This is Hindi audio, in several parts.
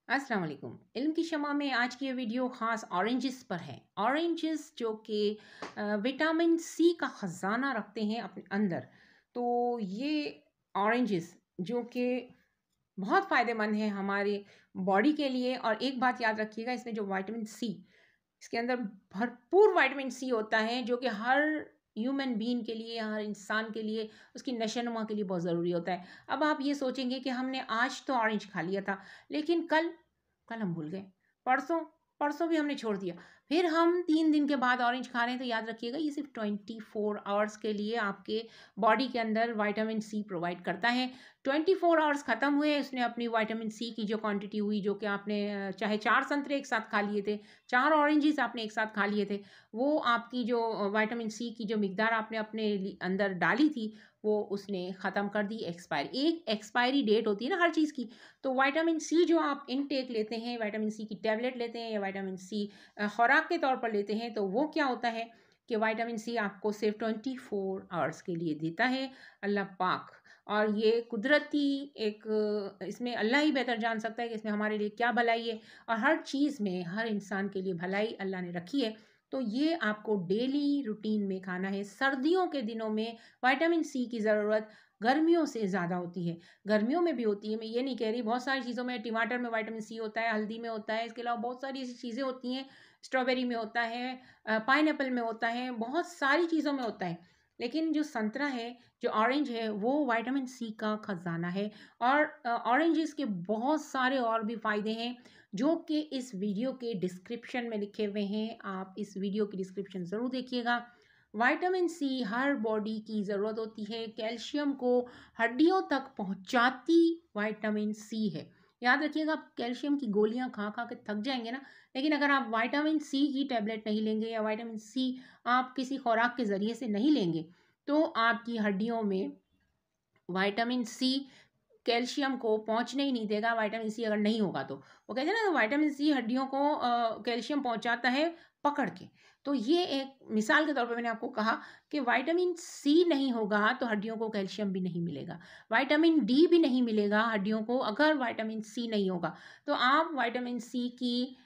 अस्सलाम वालेकुम। इल्म की शमा में आज की ये वीडियो ख़ास ऑरेंजेस पर है। ऑरेंजेस जो कि विटामिन सी का ख़जाना रखते हैं अपने अंदर। तो ये ऑरेंजेस जो कि बहुत फ़ायदेमंद है हमारे बॉडी के लिए। और एक बात याद रखिएगा, इसमें जो विटामिन सी, इसके अंदर भरपूर विटामिन सी होता है जो कि हर ह्यूमन बीइंग के लिए, हर इंसान के लिए, उसकी नशोनुमा के लिए बहुत ज़रूरी होता है। अब आप ये सोचेंगे कि हमने आज तो ऑरेंज खा लिया था, लेकिन कल कल हम भूल गए, परसों परसों भी हमने छोड़ दिया, फिर हम 3 दिन के बाद ऑरेंज खा रहे हैं। तो याद रखिएगा, ये सिर्फ 24 आवर्स के लिए आपके बॉडी के अंदर विटामिन सी प्रोवाइड करता है। 24 आवर्स ख़त्म हुए, उसने अपनी विटामिन सी की जो क्वांटिटी हुई, जो कि आपने चाहे 4 संतरे एक साथ खा लिए थे, 4 ऑरेंजेस आपने एक साथ खा लिए थे, वो आपकी जो विटामिन सी की जो मिकदार आपने अपने अंदर डाली थी, वो उसने ख़त्म कर दी। एक एक्सपायरी डेट होती है ना हर चीज़ की। तो विटामिन सी जो आप इनटेक लेते हैं, विटामिन सी की टैबलेट लेते हैं या विटामिन सी खुराक के तौर पर लेते हैं, तो वो क्या होता है कि विटामिन सी आपको सिर्फ 24 आवर्स के लिए देता है अल्लाह पाक। और ये कुदरती एक इसमें अल्लाह ही बेहतर जान सकता है कि इसमें हमारे लिए क्या भलाई है। और हर चीज़ में, हर इंसान के लिए भलाई अल्लाह ने रखी है। तो ये आपको डेली रूटीन में खाना है। सर्दियों के दिनों में विटामिन सी की ज़रूरत गर्मियों से ज़्यादा होती है। गर्मियों में भी होती है, मैं ये नहीं कह रही, बहुत सारी चीज़ों में, टमाटर में विटामिन सी होता है, हल्दी में होता है, इसके अलावा बहुत सारी ऐसी चीज़ें होती हैं, स्ट्रॉबेरी में होता है, पाइनएप्पल में होता है, बहुत सारी चीज़ों में होता है। लेकिन जो संतरा है, जो ऑरेंज है, वो विटामिन सी का खजाना है। और ऑरेंजेस के बहुत सारे और भी फ़ायदे हैं जो कि इस वीडियो के डिस्क्रिप्शन में लिखे हुए हैं। आप इस वीडियो की डिस्क्रिप्शन ज़रूर देखिएगा। विटामिन सी हर बॉडी की ज़रूरत होती है। कैल्शियम को हड्डियों तक पहुंचाती विटामिन सी है। याद रखिएगा, आप कैल्शियम की गोलियां खा खा के थक जाएंगे ना, लेकिन अगर आप विटामिन सी की टैबलेट नहीं लेंगे या विटामिन सी आप किसी खुराक के ज़रिए से नहीं लेंगे, तो आपकी हड्डियों में विटामिन सी कैल्शियम को पहुंचने ही नहीं देगा। विटामिन सी अगर नहीं होगा तो वो कहते हैं ना, विटामिन सी हड्डियों को कैल्शियम पहुंचाता है पकड़ के। तो ये एक मिसाल के तौर पे मैंने आपको कहा कि विटामिन सी नहीं होगा तो हड्डियों को कैल्शियम भी नहीं मिलेगा, विटामिन डी भी नहीं मिलेगा हड्डियों को अगर विटामिन सी नहीं होगा। तो आप विटामिन सी की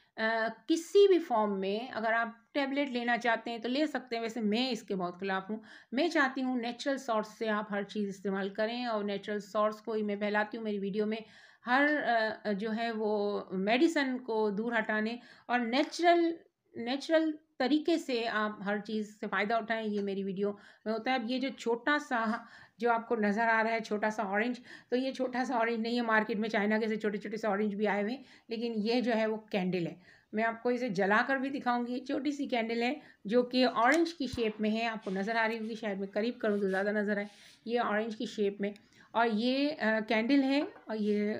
किसी भी फॉर्म में अगर आप टैबलेट लेना चाहते हैं तो ले सकते हैं। वैसे मैं इसके बहुत खिलाफ हूँ। मैं चाहती हूँ नेचुरल सोर्स से आप हर चीज़ इस्तेमाल करें, और नेचुरल सोर्स को ही मैं फैलाती हूँ मेरी वीडियो में। हर जो है वो मेडिसिन को दूर हटाने और नेचुरल नेचुरल तरीके से आप हर चीज़ से फ़ायदा उठाएं, ये मेरी वीडियो में होता है। अब ये जो छोटा सा जो आपको नज़र आ रहा है छोटा सा ऑरेंज, तो ये छोटा सा ऑरेंज नहीं है, मार्केट में चाइना के से छोटे छोटे से ऑरेंज भी आए हुए हैं, लेकिन ये जो है वो कैंडल है। मैं आपको इसे जला कर भी दिखाऊंगी। छोटी सी कैंडल है जो कि ऑरेंज की शेप में है, आपको नज़र आ रही होगी, शायद मैं करीब करूँ तो ज़्यादा नज़र आए। ये ऑरेंज की शेप में, और ये कैंडल है, और ये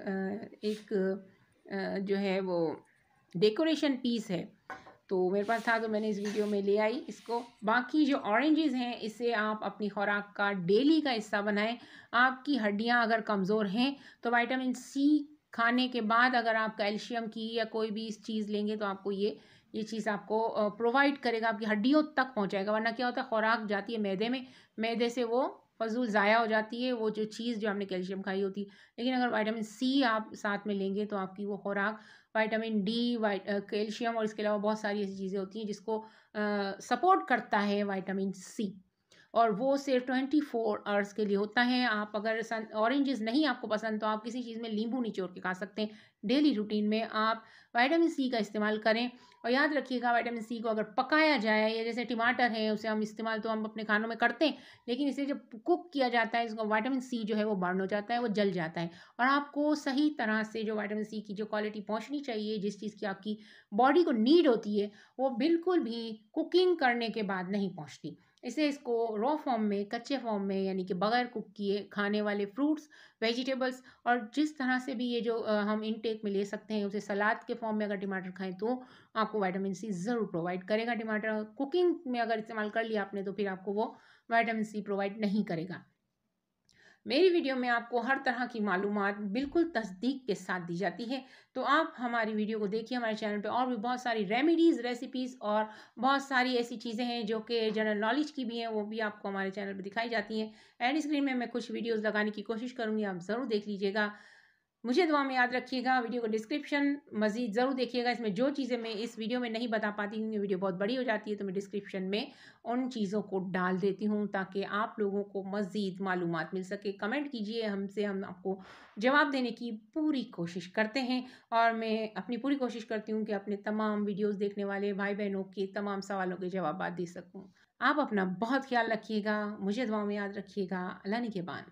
एक जो है वो डेकोरेशन पीस है। तो मेरे पास था तो मैंने इस वीडियो में ले आई इसको। बाकी जो ऑरेंजेस हैं, इसे आप अपनी खुराक का डेली का हिस्सा बनाएं। आपकी हड्डियां अगर कमज़ोर हैं तो विटामिन सी खाने के बाद अगर आप कैल्शियम की या कोई भी इस चीज़ लेंगे तो आपको ये चीज़ आपको प्रोवाइड करेगा, आपकी हड्डियों तक पहुंचाएगा। वरना क्या होता है, खुराक जाती है मैदे में, मैदे से वो फजूल ज़ाया हो जाती है वो जो चीज़ जो आपने कैल्शियम खाई होती है। लेकिन अगर विटामिन सी आप साथ में लेंगे तो आपकी वो खुराक विटामिन डी, कैल्शियम और इसके अलावा बहुत सारी ऐसी चीज़ें होती हैं जिसको सपोर्ट करता है विटामिन सी। और वो सिर्फ 24 आवर्स के लिए होता है। आप अगर ऑरेंजेस नहीं आपको पसंद तो आप किसी चीज़ में नींबू निचोड़ के खा सकते हैं। डेली रूटीन में आप विटामिन सी का इस्तेमाल करें। और याद रखिएगा, विटामिन सी को अगर पकाया जाए, या जैसे टमाटर है उसे हम इस्तेमाल तो हम अपने खानों में करते हैं, लेकिन इसे जब कुक किया जाता है, इसको विटामिन सी जो है वो बर्न हो जाता है, वो जल जाता है। और आपको सही तरह से जो विटामिन सी की जो क्वालिटी पहुंचनी चाहिए, जिस चीज़ की आपकी बॉडी को नीड होती है, वो बिल्कुल भी कुकिंग करने के बाद नहीं पहुंचती। इसको रॉ फॉर्म में, कच्चे फॉर्म में, यानी कि बगैर कुक किए खाने वाले फ्रूट्स, वेजिटेबल्स, और जिस तरह से भी ये जो हम इनटेक में ले सकते हैं, उसे सलाद के फॉर्म में अगर टमाटर खाएं तो आपको विटामिन सी ज़रूर प्रोवाइड करेगा। टमाटर कुकिंग में अगर इस्तेमाल कर लिया आपने तो फिर आपको वो विटामिन सी प्रोवाइड नहीं करेगा। मेरी वीडियो में आपको हर तरह की मालूमात बिल्कुल तस्दीक के साथ दी जाती है। तो आप हमारी वीडियो को देखिए। हमारे चैनल पे और भी बहुत सारी रेमेडीज़, रेसिपीज़ और बहुत सारी ऐसी चीज़ें हैं जो कि जनरल नॉलेज की भी हैं, वो भी आपको हमारे चैनल पे दिखाई जाती हैं। एंड स्क्रीन में मैं कुछ वीडियोज़ लगाने की कोशिश करूँगी, आप ज़रूर देख लीजिएगा। मुझे दुआ में याद रखिएगा। वीडियो को डिस्क्रिप्शन मज़ीद ज़रूर देखिएगा। इसमें जो चीज़ें मैं इस वीडियो में नहीं बता पाती क्योंकि वीडियो बहुत बड़ी हो जाती है, तो मैं डिस्क्रिप्शन में उन चीज़ों को डाल देती हूँ ताकि आप लोगों को मज़ीद मालूमात मिल सके। कमेंट कीजिए हमसे, हम आपको जवाब देने की पूरी कोशिश करते हैं और मैं अपनी पूरी कोशिश करती हूँ कि अपने तमाम वीडियोज़ देखने वाले भाई-बहनों के तमाम सवालों के जवाबात दे सकूँ। आप अपना बहुत ख़्याल रखिएगा। मुझे दुआ में याद रखिएगा। अल्लाह निगहबान।